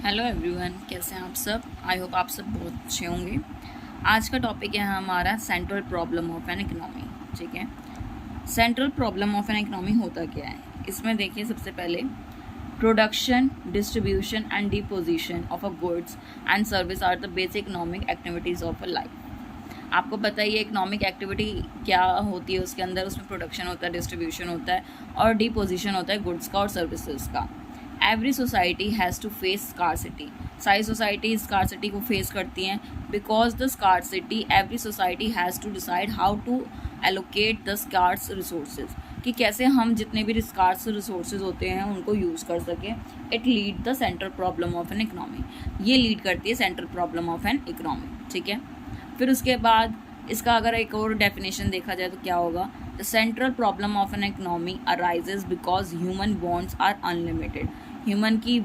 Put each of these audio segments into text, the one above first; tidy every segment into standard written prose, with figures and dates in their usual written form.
Hello everyone, कैसे हैं आप सब। आई होप आप सब बहुत अच्छे होंगे। आज का टॉपिक है हमारा central problem of an economy. ठीक है, central problem of an economy होता क्या है। इसमें देखिए, सबसे पहले production, distribution and deposition of a goods and service are the basic economic activities of a life. आपको पता ही है इकोनॉमिक एक्टिविटी क्या होती है। उसके अंदर उसमें प्रोडक्शन होता है, डिस्ट्रीब्यूशन होता है और डिपोजिशन होता है गुड्स का और सर्विसेज का। Every society has to face scarcity. सारी सोसाइटी स्कार्सिटी को फेस करती हैं। Because the scarcity, every society has to decide how to allocate the scarce resources, कि कैसे हम जितने भी स्कार्स रिसोर्सेज होते हैं उनको यूज़ कर सकें। It lead the central problem of an economy. ये लीड करती है central problem of an economy. ठीक है, फिर उसके बाद इसका अगर एक और डेफिनेशन देखा जाए तो क्या होगा। The central problem of an economy arises because human bonds are unlimited. Human की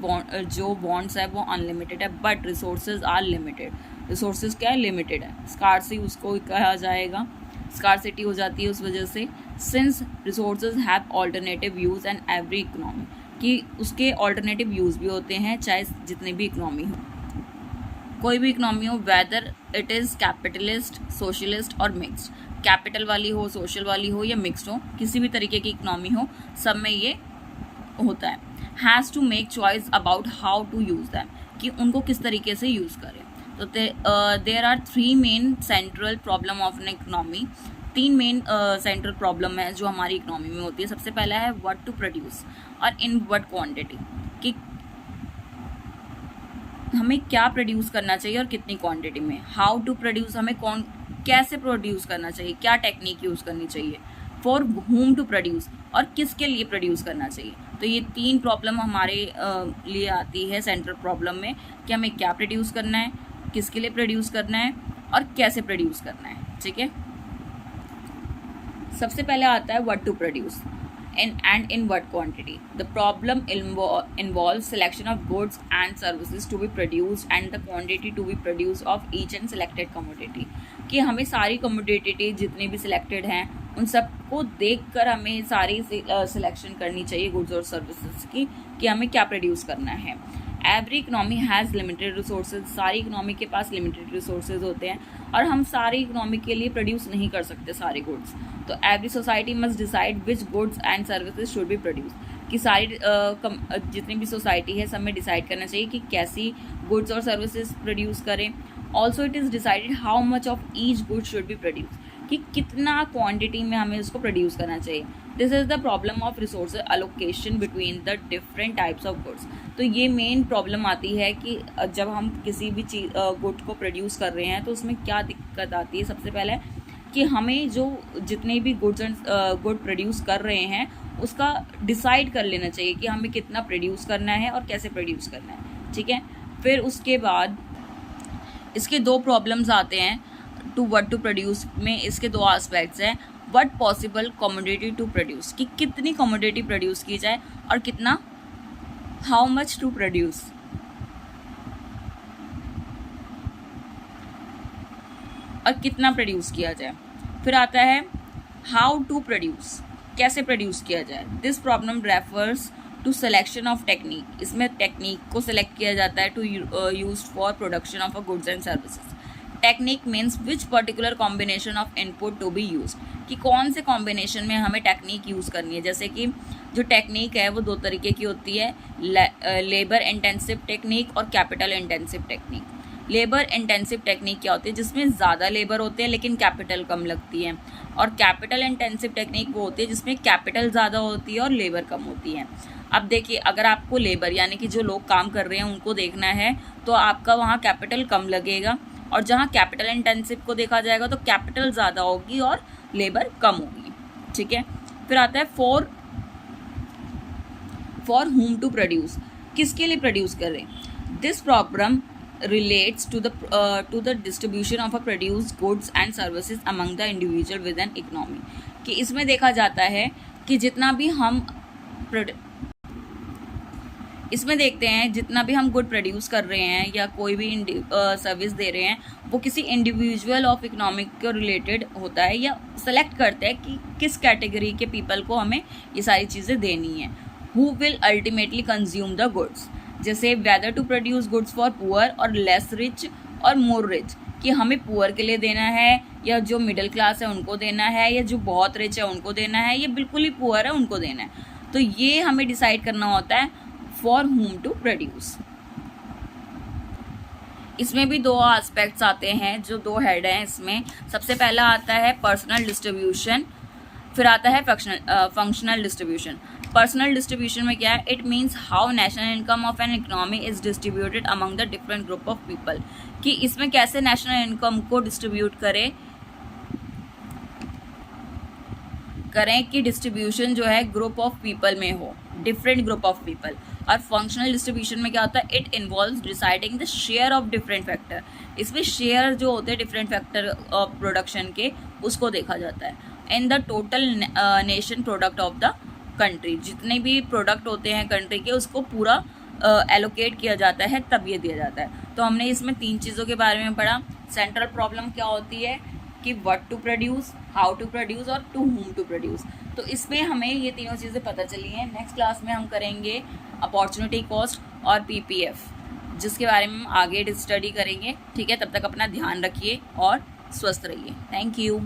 जो बॉन्ड्स है वो अनलिमिटेड है, but resources are limited. Resources क्या है, लिमिटेड है। स्कार्सिटी उसको कहा जाएगा, स्कार्सिटी हो जाती है उस वजह से। Since resources have alternative use and every economy, कि उसके ऑल्टरनेटिव यूज भी होते हैं चाहे जितनी भी इकोनॉमी हो, कोई भी इकोनॉमी हो, whether it is capitalist, socialist और मिक्स्ड। कैपिटल वाली हो, सोशल वाली हो या मिक्स्ड हो, किसी भी तरीके की इकोनॉमी हो, सब में ये होता है। Has to make choice about how to use them, कि उनको किस तरीके से यूज़ करें। तो there are three main central problem of an economy. तीन मेन सेंट्रल प्रॉब्लम है जो हमारी इकोनॉमी में होती है। सबसे पहला है व्हाट टू प्रोड्यूस और इन व्हाट क्वांटिटी, कि हमें क्या प्रोड्यूस करना चाहिए और कितनी क्वांटिटी में। हाउ टू प्रोड्यूस, हमें कैसे प्रोड्यूस करना चाहिए, क्या टेक्निक यूज़ करनी चाहिए। फॉर whom टू प्रोड्यूस, और किसके लिए प्रोड्यूस करना चाहिए। तो ये तीन प्रॉब्लम हमारे लिए आती है सेंट्रल प्रॉब्लम में, कि हमें क्या प्रोड्यूस करना है, किसके लिए प्रोड्यूस करना है और कैसे प्रोड्यूस करना है। ठीक है, सबसे पहले आता है what to produce and in what quantity. The problem involves selection of goods and services to be produced and the quantity to be produced of each and selected commodity. कि हमें सारी commodity जितनी भी selected हैं उन सबको देखकर हमें सारी सिलेक्शन करनी चाहिए गुड्स और सर्विसेज की, कि हमें क्या प्रोड्यूस करना है। Every economy has limited resources. सारी इकनॉमी के पास लिमिटेड रिसोर्सेज होते हैं और हम सारी इकनॉमी के लिए प्रोड्यूस नहीं कर सकते सारे गुड्स। तो every society must decide which goods and services should be produce, कि सारी जितनी भी सोसाइटी है सब में डिसाइड करना चाहिए कि कैसी गुड्स और सर्विसेज प्रोड्यूस करें। Also it is decided how much of each good should be produce, कि कितना क्वांटिटी में हमें उसको प्रोड्यूस करना चाहिए। This is the problem of resource allocation between the different types of goods. तो ये मेन प्रॉब्लम आती है कि जब हम किसी भी चीज़ गुड को प्रोड्यूस कर रहे हैं तो उसमें क्या दिक्कत आती है। सबसे पहले कि हमें जो जितने भी गुड्स एंड गुड प्रोड्यूस कर रहे हैं उसका डिसाइड कर लेना चाहिए कि हमें कितना प्रोड्यूस करना है और कैसे प्रोड्यूस करना है। ठीक है, फिर उसके बाद इसके दो प्रॉब्लम्स आते हैं टू व्हाट टू प्रोड्यूस में। इसके दो एस्पेक्ट्स हैं। What possible commodity to produce, कि कितनी कमोडिटी प्रोड्यूस की जाए, और कितना, हाउ मच टू प्रोड्यूस। और कितना प्रोड्यूस किया जाए। फिर आता है हाउ टू प्रोड्यूस, कैसे प्रोड्यूस किया जाए। This problem refers to selection of technique. इसमें टेक्निक को सिलेक्ट किया जाता है to use for production of a goods and services. Technique means which particular combination of input to be use, कि कौन से कॉम्बिनेशन में हमें टेक्निक यूज़ करनी है। जैसे कि जो टेक्निक है वो दो तरीके की होती है, लेबर इंटेंसिव टेक्निक और capital intensive technique. Labour intensive technique क्या होती है, जिसमें ज़्यादा लेबर होते हैं लेकिन कैपिटल कम लगती है। और कैपिटल इंटेंसिव टेक्निक वो होती है जिसमें कैपिटल ज़्यादा होती है और लेबर कम होती है। अब देखिए, अगर आपको लेबर यानी कि जो लोग काम कर रहे हैं उनको देखना है तो आपका वहाँ कैपिटल कम लगेगा, और जहाँ कैपिटल इंटेंसिव को देखा जाएगा तो कैपिटल ज़्यादा होगी और लेबर कम होगी। ठीक है, फिर आता है फॉर whom टू प्रोड्यूस, किसके लिए प्रोड्यूस कर रहे हैं। This problem relates to the distribution of a produced goods and services among the individual within economy, कि इसमें देखा जाता है कि जितना भी हम इसमें देखते हैं जितना भी हम गुड प्रोड्यूस कर रहे हैं या कोई भी सर्विस दे रहे हैं वो किसी इंडिविजुअल ऑफ इकोनॉमिक को रिलेटेड होता है, या सेलेक्ट करते हैं कि किस कैटेगरी के पीपल को हमें ये सारी चीज़ें देनी है। Who will ultimately consume the goods, जैसे whether to produce goods for poor और लेस रिच और मोर रिच, कि हमें पुअर के लिए देना है या जो मिडिल क्लास है उनको देना है या जो बहुत रिच है उनको देना है या बिल्कुल ही पुअर है उनको देना है। तो ये हमें डिसाइड करना होता है फॉर हुम टू प्रोड्यूस। इसमें भी दो एस्पेक्ट्स आते हैं, जो दो हेड हैं इसमें। सबसे पहला आता है पर्सनल डिस्ट्रीब्यूशन, फिर आता है फंक्शनल डिस्ट्रीब्यूशन। पर्सनल डिस्ट्रीब्यूशन में क्या है, it means how national income of an economy is distributed among the different group of people, कि इसमें कैसे नेशनल इनकम को डिस्ट्रीब्यूट करें कि डिस्ट्रीब्यूशन जो है ग्रुप ऑफ पीपल में हो, डिफरेंट ग्रुप ऑफ पीपल। और फंक्शनल डिस्ट्रीब्यूशन में क्या होता है, it involves deciding the share of different factor. इसमें शेयर जो होते हैं डिफरेंट फैक्टर ऑफ प्रोडक्शन के, उसको देखा जाता है in the total nation product of the country. जितने भी प्रोडक्ट होते हैं कंट्री के, उसको पूरा एलोकेट किया जाता है, तब ये दिया जाता है। तो हमने इसमें तीन चीज़ों के बारे में पढ़ा। सेंट्रल प्रॉब्लम क्या होती है कि what to produce, how to produce और टू हुम टू प्रोड्यूस। तो इसमें हमें ये तीनों चीज़ें पता चली हैं। नेक्स्ट क्लास में हम करेंगे अपॉर्चुनिटी कॉस्ट और पीपीएफ, जिसके बारे में हम आगे स्टडी करेंगे। ठीक है, तब तक अपना ध्यान रखिए और स्वस्थ रहिए। Thank you.